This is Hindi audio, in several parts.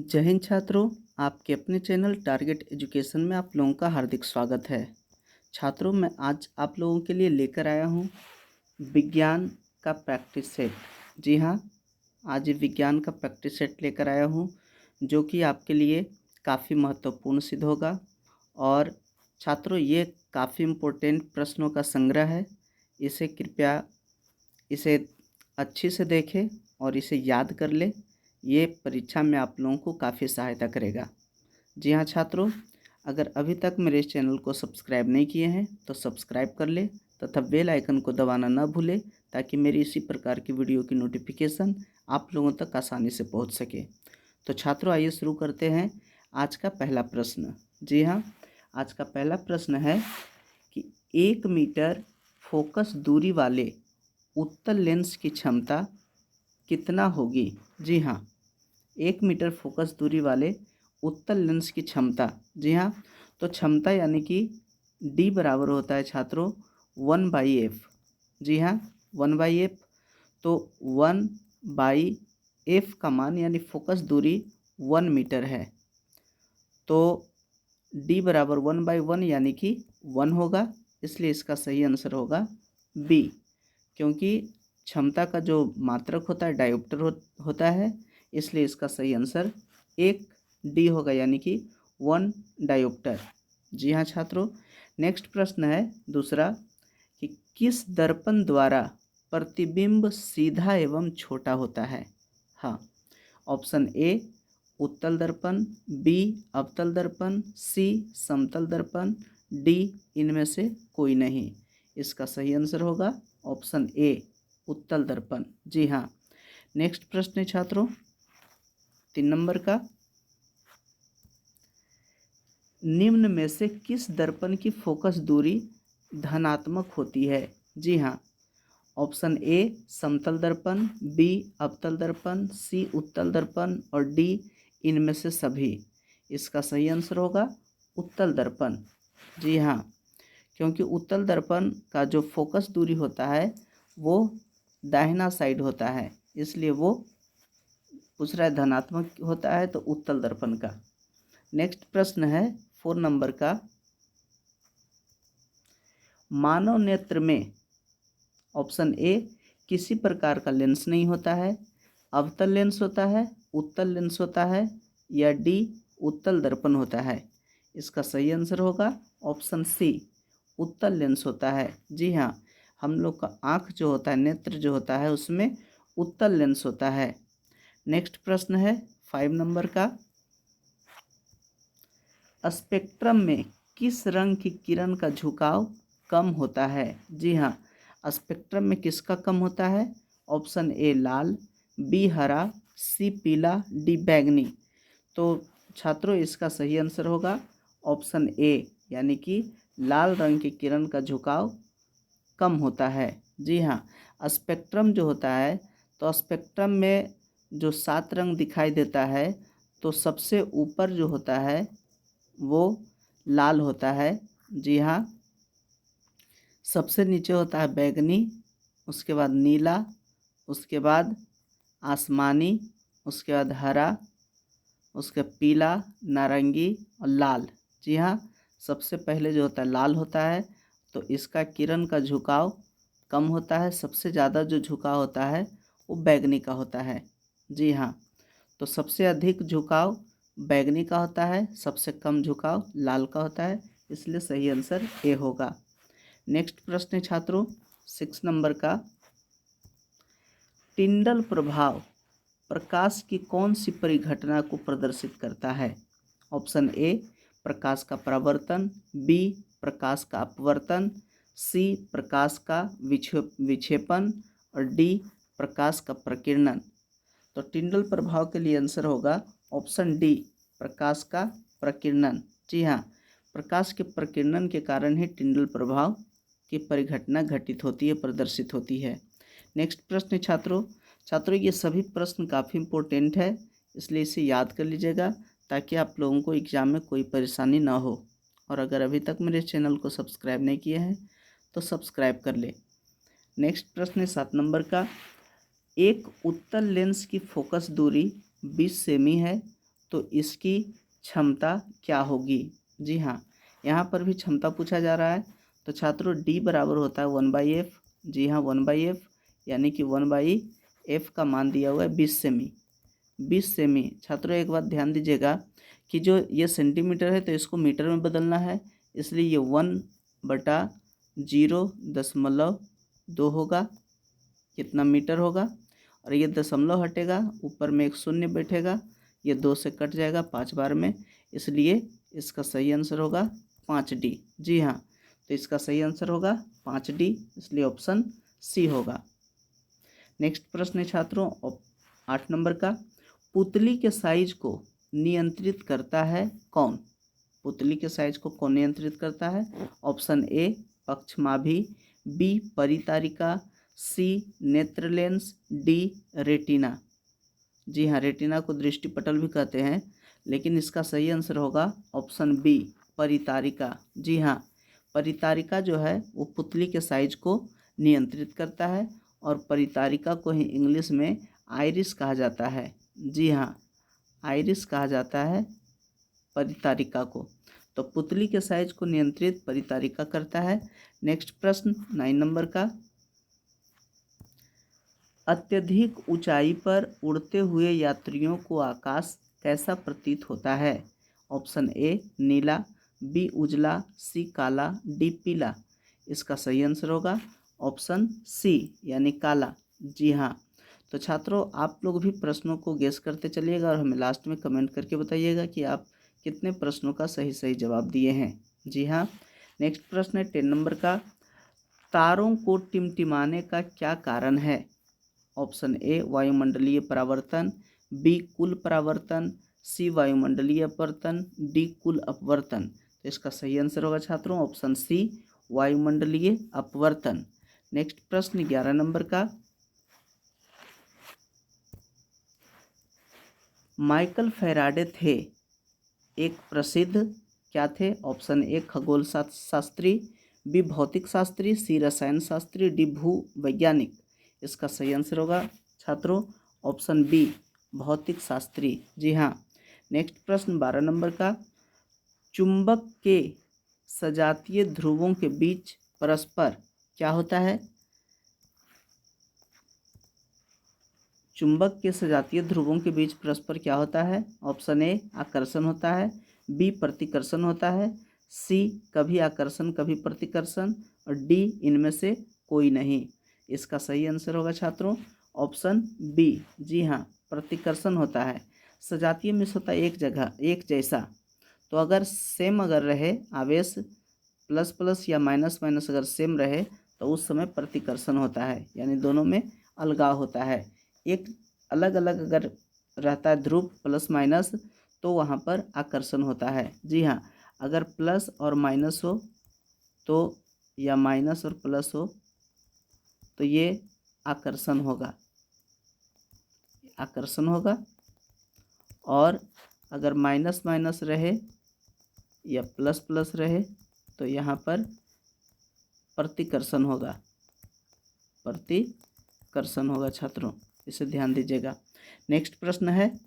जय हिंद छात्रों, आपके अपने चैनल टारगेट एजुकेशन में आप लोगों का हार्दिक स्वागत है। छात्रों, मैं आज आप लोगों के लिए लेकर आया हूँ विज्ञान का प्रैक्टिस सेट। जी हाँ, आज विज्ञान का प्रैक्टिस सेट लेकर आया हूँ जो कि आपके लिए काफ़ी महत्वपूर्ण सिद्ध होगा। और छात्रों, ये काफ़ी इम्पोर्टेंट प्रश्नों का संग्रह है। इसे कृपया अच्छे से देखें और इसे याद कर लें। ये परीक्षा में आप लोगों को काफ़ी सहायता करेगा। जी हाँ छात्रों, अगर अभी तक मेरे इस चैनल को सब्सक्राइब नहीं किए हैं तो सब्सक्राइब कर लें तथा बेल आइकन को दबाना न भूलें ताकि मेरी इसी प्रकार की वीडियो की नोटिफिकेशन आप लोगों तक आसानी से पहुंच सके। तो छात्रों, आइए शुरू करते हैं आज का पहला प्रश्न। जी हाँ, आज का पहला प्रश्न है कि 1 मीटर फोकस दूरी वाले उत्तल लेंस की क्षमता कितना होगी। जी हाँ, 1 मीटर फोकस दूरी वाले उत्तल लेंस की क्षमता। जी हाँ, तो क्षमता यानी कि D बराबर होता है छात्रों 1/f। जी हाँ, 1/f। तो 1/f का मान यानी फोकस दूरी 1 मीटर है, तो D बराबर 1/1 यानी कि 1 होगा। इसलिए इसका सही आंसर होगा B, क्योंकि क्षमता का जो मात्रक होता है डायोप्टर होता है, इसलिए इसका सही आंसर 1D होगा यानी कि 1 डायोप्टर। जी हाँ छात्रों, नेक्स्ट प्रश्न है दूसरा कि किस दर्पण द्वारा प्रतिबिंब सीधा एवं छोटा होता है। हाँ, ऑप्शन ए उत्तल दर्पण, बी अवतल दर्पण, सी समतल दर्पण, डी इनमें से कोई नहीं। इसका सही आंसर होगा ऑप्शन ए उत्तल दर्पण। जी हाँ, नेक्स्ट प्रश्न है छात्रों 3 नंबर का, निम्न में से किस दर्पण की फोकस दूरी धनात्मक होती है। जी हाँ, ऑप्शन ए समतल दर्पण, बी अवतल दर्पण, सी उत्तल दर्पण और डी इनमें से सभी। इसका सही आंसर होगा उत्तल दर्पण। जी हाँ, क्योंकि उत्तल दर्पण का जो फोकस दूरी होता है वो दाहिना साइड होता है, इसलिए वो पूछ रहा है धनात्मक होता है तो उत्तल दर्पण का। नेक्स्ट प्रश्न है 4 नंबर का, मानव नेत्र में ऑप्शन ए किसी प्रकार का लेंस नहीं होता है, अवतल लेंस होता है, उत्तल लेंस होता है या डी उत्तल दर्पण होता है। इसका सही आंसर होगा ऑप्शन सी उत्तल लेंस होता है। जी हाँ, हम लोग का आँख जो होता है, नेत्र जो होता है, उसमें उत्तल लेंस होता है। नेक्स्ट प्रश्न है 5 नंबर का, स्पेक्ट्रम में किस रंग की किरण का झुकाव कम होता है। जी हाँ, स्पेक्ट्रम में किसका कम होता है। ऑप्शन ए लाल, बी हरा, सी पीला, डी बैंगनी। तो छात्रों, इसका सही आंसर होगा ऑप्शन ए यानी कि लाल रंग की किरण का झुकाव कम होता है। जी हाँ, स्पेक्ट्रम जो होता है, तो स्पेक्ट्रम में जो 7 रंग दिखाई देता है, तो सबसे ऊपर जो होता है वो लाल होता है। जी हाँ, सबसे नीचे होता है बैंगनी, उसके बाद नीला, उसके बाद आसमानी, उसके बाद हरा, उसके पीला, नारंगी और लाल। जी हाँ, सबसे पहले जो होता है लाल होता है, तो इसका किरण का झुकाव कम होता है। सबसे ज़्यादा जो झुकाव होता है वो बैंगनी का होता है। जी हाँ, तो सबसे अधिक झुकाव बैंगनी का होता है, सबसे कम झुकाव लाल का होता है, इसलिए सही आंसर ए होगा। नेक्स्ट प्रश्न है छात्रों 6 नंबर का, टिंडल प्रभाव प्रकाश की कौन सी परिघटना को प्रदर्शित करता है। ऑप्शन ए प्रकाश का परावर्तन, बी प्रकाश का अपवर्तन, सी प्रकाश का विक्षेपण और डी प्रकाश का प्रकीर्णन। तो टिंडल प्रभाव के लिए आंसर होगा ऑप्शन डी प्रकाश का प्रकीर्णन। जी हाँ, प्रकाश के प्रकीर्णन के कारण ही टिंडल प्रभाव की परिघटना घटित होती है, प्रदर्शित होती है। नेक्स्ट प्रश्न छात्रों ये सभी प्रश्न काफ़ी इम्पोर्टेंट है, इसलिए इसे याद कर लीजिएगा ताकि आप लोगों को एग्ज़ाम में कोई परेशानी ना हो। और अगर अभी तक मेरे चैनल को सब्सक्राइब नहीं किए हैं तो सब्सक्राइब कर ले। नेक्स्ट प्रश्न है 7 नंबर का, एक उत्तल लेंस की फोकस दूरी 20 सेमी है तो इसकी क्षमता क्या होगी। जी हाँ, यहाँ पर भी क्षमता पूछा जा रहा है। तो छात्रों डी बराबर होता है 1/f। जी हाँ, 1/f यानी कि 1/f का मान दिया हुआ है 20 सेमी। 20 सेमी। छात्रों एक बात ध्यान दीजिएगा कि जो ये सेंटीमीटर है तो इसको मीटर में बदलना है, इसलिए ये 1/0.2 होगा। कितना मीटर होगा। और ये दशमलव हटेगा, ऊपर में एक शून्य बैठेगा, ये 2 से कट जाएगा 5 बार में, इसलिए इसका सही आंसर होगा 5D। जी हाँ, तो इसका सही आंसर होगा 5D, इसलिए ऑप्शन सी होगा। नेक्स्ट प्रश्न है छात्रों 8 नंबर का, पुतली के साइज को नियंत्रित करता है कौन। पुतली के साइज को कौन नियंत्रित करता है। ऑप्शन ए पक्षमाभी, बी परितारिका, सी नेत्र लेंस, डी रेटिना। जी हाँ, रेटिना को दृष्टिपटल भी कहते हैं, लेकिन इसका सही आंसर होगा ऑप्शन बी परितारिका। जी हाँ, परितारिका जो है वो पुतली के साइज को नियंत्रित करता है, और परितारिका को ही इंग्लिश में आइरिस कहा जाता है। जी हाँ, आइरिस कहा जाता है परितारिका को। तो पुतली के साइज को नियंत्रित परितारिका करता है। नेक्स्ट प्रश्न 9 नंबर का, अत्यधिक ऊंचाई पर उड़ते हुए यात्रियों को आकाश कैसा प्रतीत होता है। ऑप्शन ए नीला, बी उजला, सी काला, डी पीला। इसका सही आंसर होगा ऑप्शन सी यानी काला। जी हाँ, तो छात्रों आप लोग भी प्रश्नों को गेस करते चलिएगा और हमें लास्ट में कमेंट करके बताइएगा कि आप कितने प्रश्नों का सही जवाब दिए हैं। जी हाँ, नेक्स्ट प्रश्न है 10 नंबर का, तारों को टिमटिमाने का क्या कारण है। ऑप्शन ए वायुमंडलीय परावर्तन, बी कुल परावर्तन, सी वायुमंडलीय अपवर्तन, डी कुल अपवर्तन। तो इसका सही आंसर होगा छात्रों ऑप्शन सी वायुमंडलीय अपवर्तन। नेक्स्ट प्रश्न 11 नंबर का, माइकल फैराडे थे एक प्रसिद्ध क्या थे। ऑप्शन ए खगोल शास्त्री, बी भौतिक शास्त्री, सी रसायन शास्त्री, डी भू वैज्ञानिक। इसका सही आंसर होगा छात्रों ऑप्शन बी भौतिक शास्त्री। जी हाँ, नेक्स्ट प्रश्न 12 नंबर का, चुंबक के सजातीय ध्रुवों के बीच परस्पर क्या होता है। चुंबक के सजातीय ध्रुवों के बीच परस्पर क्या होता है। ऑप्शन ए आकर्षण होता है, बी प्रतिकर्षण होता है, सी कभी आकर्षण कभी प्रतिकर्षण, और डी इनमें से कोई नहीं। इसका सही आंसर होगा छात्रों ऑप्शन बी। जी हाँ, प्रतिकर्षण होता है। सजातीय में होता है एक जगह एक जैसा, तो अगर सेम अगर रहे आवेश प्लस प्लस या माइनस माइनस अगर सेम रहे तो उस समय प्रतिकर्षण होता है, यानी दोनों में अलगाव होता है। एक अलग अलग अगर रहता है ध्रुव प्लस माइनस तो वहाँ पर आकर्षण होता है। जी हाँ, अगर प्लस और माइनस हो तो या माइनस और प्लस हो तो ये आकर्षण होगा, आकर्षण होगा। और अगर माइनस माइनस रहे या प्लस प्लस रहे तो यहाँ पर प्रतिकर्षण होगा, प्रतिकर्षण होगा छात्रों, इसे ध्यान दीजिएगा। नेक्स्ट प्रश्न है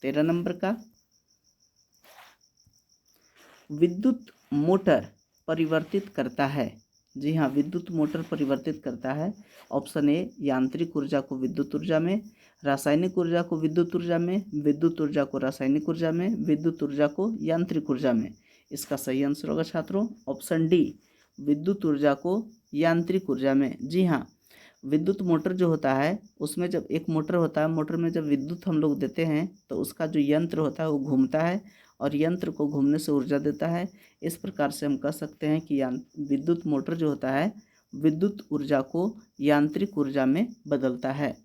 13 नंबर का, विद्युत मोटर परिवर्तित करता है। जी हाँ, विद्युत मोटर परिवर्तित करता है। ऑप्शन ए यांत्रिक ऊर्जा को विद्युत ऊर्जा में, रासायनिक ऊर्जा को विद्युत ऊर्जा में, विद्युत ऊर्जा को रासायनिक ऊर्जा में, विद्युत ऊर्जा को यांत्रिक ऊर्जा में। इसका सही आंसर होगा छात्रों ऑप्शन डी विद्युत ऊर्जा को यांत्रिक ऊर्जा में। जी हाँ, विद्युत मोटर जो होता है उसमें जब एक मोटर होता है, मोटर में जब विद्युत हम लोग देते हैं तो उसका जो यंत्र होता है वो घूमता है और यंत्र को घूमने से ऊर्जा देता है। इस प्रकार से हम कह सकते हैं कि विद्युत मोटर जो होता है विद्युत ऊर्जा को यांत्रिक ऊर्जा में बदलता है।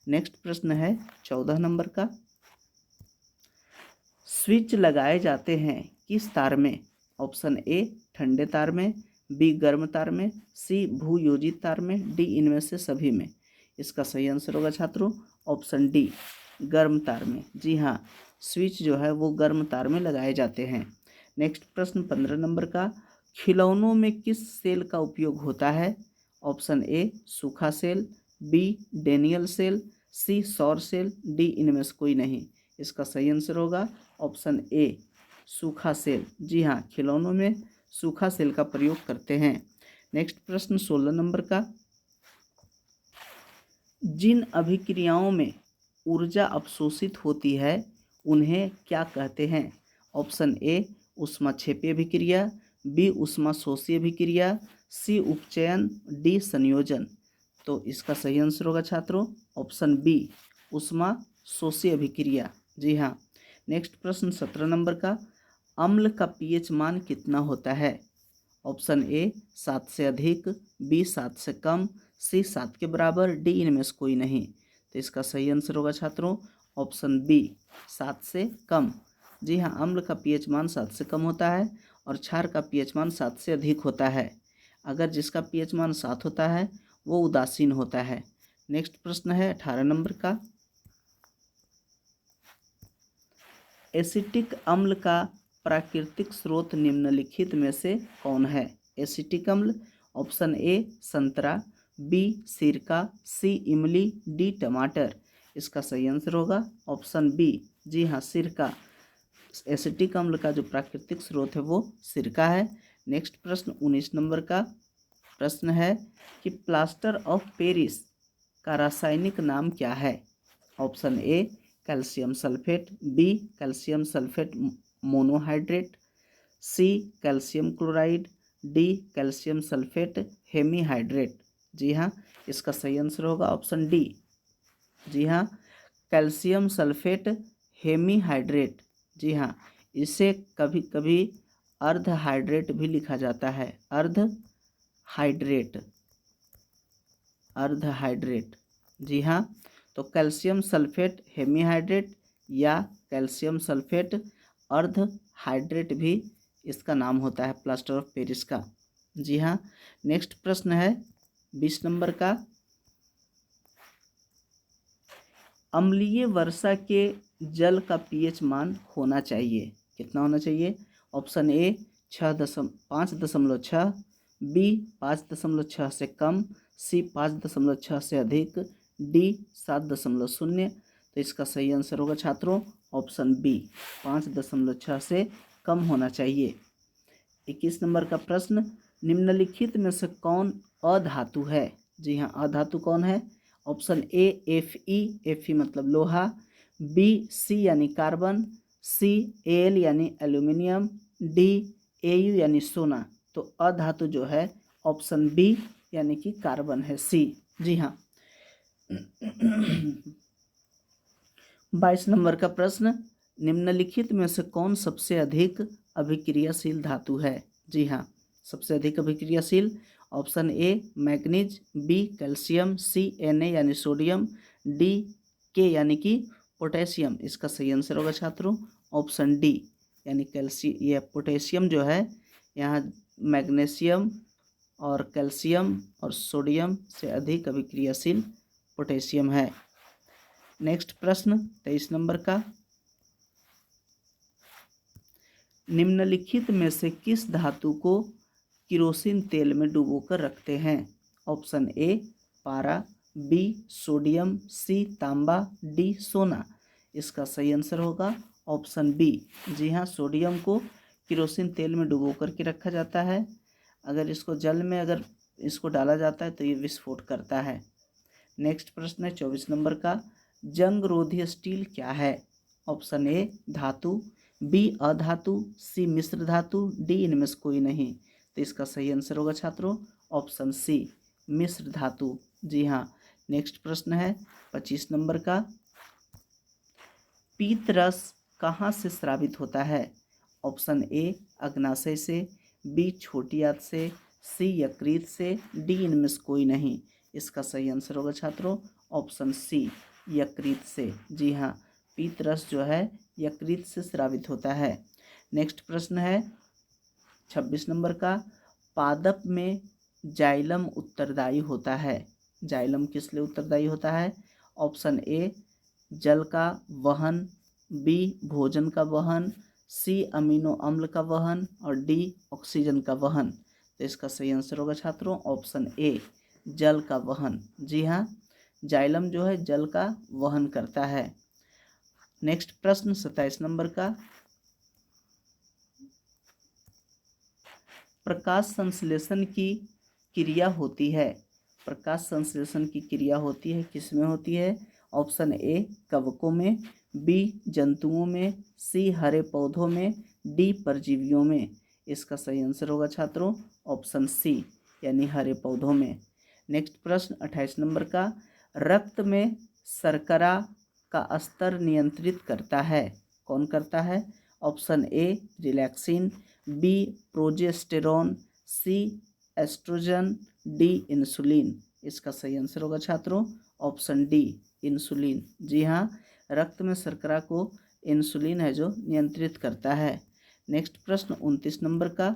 नेक्स्ट प्रश्न है 14 नंबर का, स्विच लगाए जाते हैं किस तार में। ऑप्शन ए ठंडे तार में, बी गर्म तार में, सी भूयोजित तार में, डी इनमें से सभी में। इसका सही आंसर होगा छात्रों ऑप्शन डी गर्म तार में। जी हाँ, स्विच जो है वो गर्म तार में लगाए जाते हैं। नेक्स्ट प्रश्न 15 नंबर का, खिलौनों में किस सेल का उपयोग होता है। ऑप्शन ए सूखा सेल, बी डेनियल सेल, सी सौर सेल, डी इनमें से कोई नहीं। इसका सही आंसर होगा ऑप्शन ए सूखा सेल। जी हाँ, खिलौनों में सूखा सेल का प्रयोग करते हैं। नेक्स्ट प्रश्न 16 नंबर का, जिन अभिक्रियाओं में ऊर्जा अवशोषित होती है उन्हें क्या कहते हैं? ऑप्शन ए ऊष्माक्षेपीय अभिक्रिया, बी ऊष्माशोषी अभिक्रिया, सी उपचयन, डी संयोजन। तो इसका सही आंसर होगा छात्रों ऑप्शन बी ऊष्माशोषी अभिक्रिया। जी हाँ। नेक्स्ट प्रश्न 17 नंबर का, अम्ल का पीएच मान कितना होता है? ऑप्शन ए 7 से अधिक, बी 7 से कम, सी 7 के बराबर, डी इनमें से कोई नहीं। तो इसका सही आंसर होगा छात्रों ऑप्शन बी 7 से कम। जी हाँ, अम्ल का पीएच मान 7 से कम होता है और क्षार का पीएच मान 7 से अधिक होता है। अगर जिसका पीएच मान 7 होता है वो उदासीन होता है। नेक्स्ट प्रश्न है 18 नंबर का, एसिटिक अम्ल का प्राकृतिक स्रोत निम्नलिखित में से कौन है? एसिटिक अम्ल, ऑप्शन ए संतरा, बी सिरका, सी इमली, डी टमाटर। इसका सही आंसर होगा ऑप्शन बी। जी हाँ, सिरका। एसिटिक अम्ल का जो प्राकृतिक स्रोत है वो सिरका है। नेक्स्ट प्रश्न 19 नंबर का प्रश्न है कि प्लास्टर ऑफ पेरिस का रासायनिक नाम क्या है? Option A calcium sulphate, B calcium sulphate monohydrate, C calcium chloride, D calcium sulphate hemihydrate. जी हाँ, इसका सही आंसर होगा ऑप्शन डी। जी हाँ, कैल्शियम सल्फेट हेमीहाइड्रेट। जी हाँ, इसे कभी कभी अर्ध हाइड्रेट भी लिखा जाता है, अर्ध हाइड्रेट, अर्ध हाइड्रेट। जी हाँ, तो कैल्शियम सल्फेट हेमीहाइड्रेट या कैल्शियम सल्फेट अर्ध हाइड्रेट भी इसका नाम होता है प्लास्टर ऑफ पेरिस का। जी हाँ। नेक्स्ट प्रश्न है 20 नंबर का, अम्लीय वर्षा के जल का पीएच मान होना चाहिए, कितना होना चाहिए? ऑप्शन ए 5.6, बी 5.6 से कम, सी 5.6 से अधिक, डी 7.0। तो इसका सही आंसर होगा छात्रों ऑप्शन बी 5.6 से कम होना चाहिए। 21 नंबर का प्रश्न, निम्नलिखित में से कौन अधातु है? जी हाँ, अधातु कौन है? ऑप्शन ए Fe मतलब लोहा, बी सी यानी कार्बन, सी Al यानी एल्यूमिनियम, डी Au यानी सोना। तो अधातु जो है ऑप्शन बी यानी कि कार्बन है, सी। जी हाँ। 22 नंबर का प्रश्न, निम्नलिखित में से कौन सबसे अधिक अभिक्रियाशील धातु है? जी हाँ, सबसे अधिक अभिक्रियाशील option A manganese, B calcium, C Na यानी सोडियम, डी के यानी कि पोटेशियम। इसका सही आंसर होगा छात्रों ऑप्शन डी यानी ये पोटेशियम जो है, यहाँ मैग्नीशियम और कैल्शियम और सोडियम से अधिक अभिक्रियाशील पोटेशियम है। नेक्स्ट प्रश्न 23 नंबर का, निम्नलिखित में से किस धातु को किरोसिन तेल में डुबोकर रखते हैं? ऑप्शन ए पारा, बी सोडियम, सी तांबा, डी सोना। इसका सही आंसर होगा ऑप्शन बी। जी हाँ, सोडियम को किरोसिन तेल में डुबो करके रखा जाता है। अगर इसको जल में अगर इसको डाला जाता है तो ये विस्फोट करता है। नेक्स्ट प्रश्न है 24 नंबर का, जंग रोधी स्टील क्या है? ऑप्शन ए धातु, बी अधातु, सी मिश्र धातु, डी इनमें से कोई नहीं। तो इसका सही आंसर होगा छात्रों ऑप्शन सी मिश्र धातु। जी हाँ। नेक्स्ट प्रश्न है 25 नंबर का, पीत रस कहाँ से स्रावित होता है? ऑप्शन ए अग्नाशय से, बी छोटी आंत से, सी यकृत से, डी इनमें से कोई नहीं। इसका सही आंसर होगा छात्रों ऑप्शन सी यकृत से। जी हाँ, पीत रस जो है यकृत से स्रावित होता है। नेक्स्ट प्रश्न है 26 नंबर का, पादप में जाइलम उत्तरदायी होता है। जाइलम किस लिए उत्तरदायी होता है? ऑप्शन ए जल का वहन, बी भोजन का वहन, सी अमीनो अम्ल का वहन और डी ऑक्सीजन का वहन। तो इसका सही आंसर होगा छात्रों ऑप्शन ए जल का वहन। जी हाँ, जाइलम जो है जल का वहन करता है। नेक्स्ट प्रश्न 27 नंबर का, प्रकाश संश्लेषण की क्रिया होती है, प्रकाश संश्लेषण की क्रिया होती है किसमें होती है? ऑप्शन ए कवकों में, बी जंतुओं में, सी हरे पौधों में, डी परजीवियों में। इसका सही आंसर होगा छात्रों ऑप्शन सी यानी हरे पौधों में। नेक्स्ट प्रश्न 28 नंबर का, रक्त में शर्करा का स्तर नियंत्रित करता है, कौन करता है? Option A relaxin, B progesterone, C estrogen, D insulin. इसका सही आंसर होगा छात्रों ऑप्शन डी इंसुलिन। जी हाँ, रक्त में शर्करा को इंसुलिन है जो नियंत्रित करता है। नेक्स्ट प्रश्न 29 नंबर का,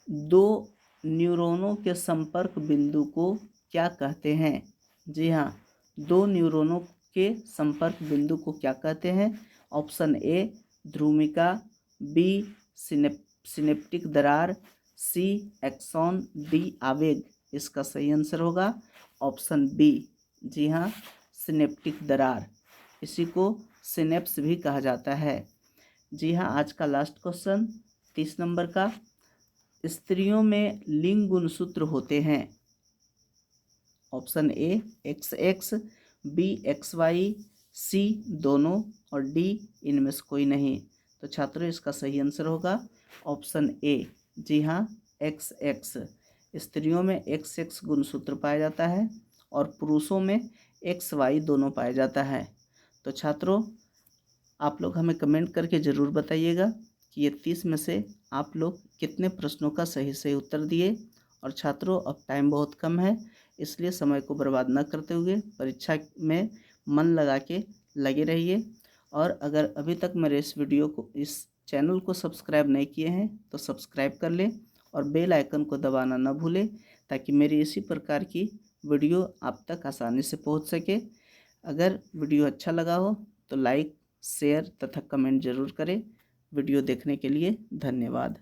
दो न्यूरॉनों के संपर्क बिंदु को क्या कहते हैं? जी हाँ, दो न्यूरॉनों के संपर्क बिंदु को क्या कहते हैं? ऑप्शन ए ध्रुमिका, बी सिनेप्टिक दरार, सी एक्सॉन, डी आवेग। इसका सही आंसर होगा ऑप्शन बी। जी हाँ, सिनेप्टिक दरार, इसी को सिनेप्स भी कहा जाता है। जी हाँ, आज का लास्ट क्वेश्चन 30 नंबर का, स्त्रियों में लिंग गुणसूत्र होते हैं। Option A XX, B XY, C दोनों और डी इनमें से कोई नहीं। तो छात्रों इसका सही आंसर होगा ऑप्शन ए। जी हाँ, XX। स्त्रियों में XX गुणसूत्र पाया जाता है और पुरुषों में XY दोनों पाया जाता है। तो छात्रों आप लोग हमें कमेंट करके ज़रूर बताइएगा कि ये 30 में से आप लोग कितने प्रश्नों का सही सही उत्तर दिए। और छात्रों अब टाइम बहुत कम है, इसलिए समय को बर्बाद न करते हुए परीक्षा में मन लगा के लगे रहिए। और अगर अभी तक मेरे इस चैनल को सब्सक्राइब नहीं किए हैं तो सब्सक्राइब कर लें और बेल आइकन को दबाना न भूलें, ताकि मेरी इसी प्रकार की वीडियो आप तक आसानी से पहुंच सके। अगर वीडियो अच्छा लगा हो तो लाइक, शेयर तथा कमेंट ज़रूर करें। वीडियो देखने के लिए धन्यवाद।